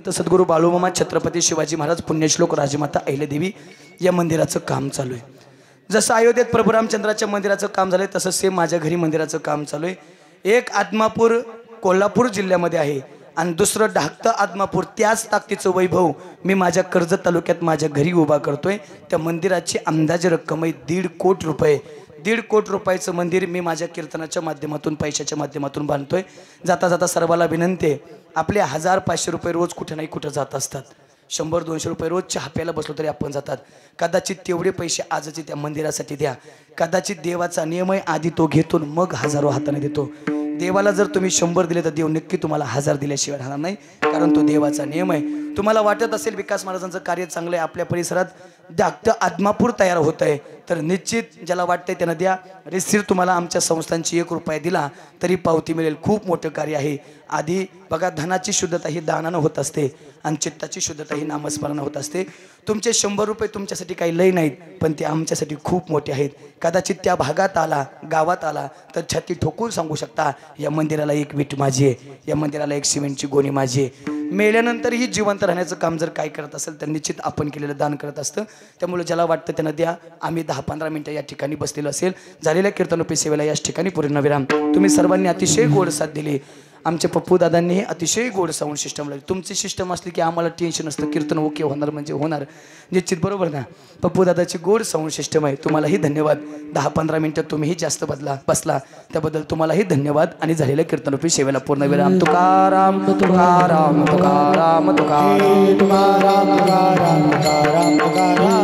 संत सद्गुरू बाळूमामा छत्रपती शिवाजी महाराज पुण्यश्लोक राजमाता अहिल्यादेवी या मंदिराचं काम चालू आहे। जसं अयोध्येत प्रभू रामचंद्राच्या मंदिराचं काम झालंय तसं सेम माझ्या घरी मंदिराचं काम चालू आहे। एक आदमापूर कोल्हापूर जिल्ह्यामध्ये आहे आणि दुसरं ढाकतं आदमापूर, त्याच ताकदीचं वैभव मी माझ्या कर्जत तालुक्यात माझ्या घरी उभा करतोय। त्या मंदिराची अंदाजे रक्कम आहे 1.5 कोटी रुपये। 1.5 कोटी रुपयाचं मंदिर मी माझ्या कीर्तनाच्या माध्यमातून पैशाच्या माध्यमातून बांधतोय। जाता जाता सर्वाला विनंती आहे, आपले 1000-500 रुपये रोज कुठे नाही कुठे जात असतात। 100-200 रुपये रोज चहा प्यायला बसलो तरी आपण जातात। कदाचित तेवढे पैसे आजचे त्या मंदिरासाठी द्या। कदाचित देवाचा नियम आहे, आधी तो घेतो मग हजारो हाताने देतो। देवाला जर तुम्ही 100 दिले तर देव नक्की तुम्हाला 1000 दिल्याशिवाय राहणार नाही, कारण तो देवाचा नियम आहे। तुम्हाला वाटत असेल विकास महाराजांचं कार्य चांगलं आहे, आपल्या परिसरात धाकटं आदमापूर तयार होत आहे, तर निश्चित ज्याला वाटतंय त्यांना द्या। रिसिर तुम्हाला आमच्या संस्थांची 1 रुपया दिला तरी पावती मिळेल। खूप मोठं कार्य आहे। आधी बघा, धनाची शुद्धता ही दानानं होत असते आणि चित्ताची शुद्धता ही नामस्मरणानं होत असते। तुमचे 100 रुपये तुमच्यासाठी काही लय नाहीत, पण ते आमच्यासाठी खूप मोठे आहेत। कदाचित त्या भागात आला, गावात आला तर छाती ठोकून सांगू शकता, या मंदिराला एक वीट माझी आहे, या मंदिराला एक सिमेंटची गोणी माझी आहे। मेल्यानंतरही जिवंत राहण्याचं काम जर काय करत असेल तर निश्चित आपण केलेलं दान करत असतं। त्यामुळे ज्याला वाटतं त्यांना द्या। आम्ही 10-15 मिनिटं या ठिकाणी बसलेलो असेल। झालेल्या कीर्तनोपी सेवेला याच ठिकाणी पूर्ण विराम। तुम्ही सर्वांनी अतिशय गोड साथ दिली। आमचे पप्पू दादांनी अतिशय गोड साऊंड सिस्टम लावली। तुमची सिस्टम असली की आम्हाला टेन्शन असतं, कीर्तन ओके होणार म्हणजे होणार निश्चित, बरोबर ना? पप्पू दादाची गोड साऊंड सिस्टम आहे। तुम्हालाही धन्यवाद। 10-15 मिनिटं तुम्हीही जास्त बसला त्याबद्दल तुम्हालाही धन्यवाद। आणि झालेल्या कीर्तनोपी सेवेला पूर्ण विराम। तुकाराम तुकाराम तुकाराम तुकाराम तुकाराम तुकाराम तुकाराम तुकाराम।